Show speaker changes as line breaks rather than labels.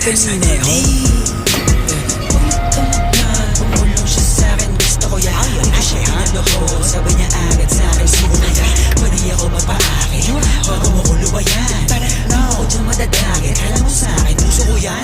kanina Pumulong siya sa'kin, gusto ko yan. Hindi ko siya pinaloko, sabi niya agad sa'kin, sino na yan? Pwede ako magpa-akin, bago mo ko luwayan. Hindi ako dyan madadagin, kala mo sa'kin, puso ko yan.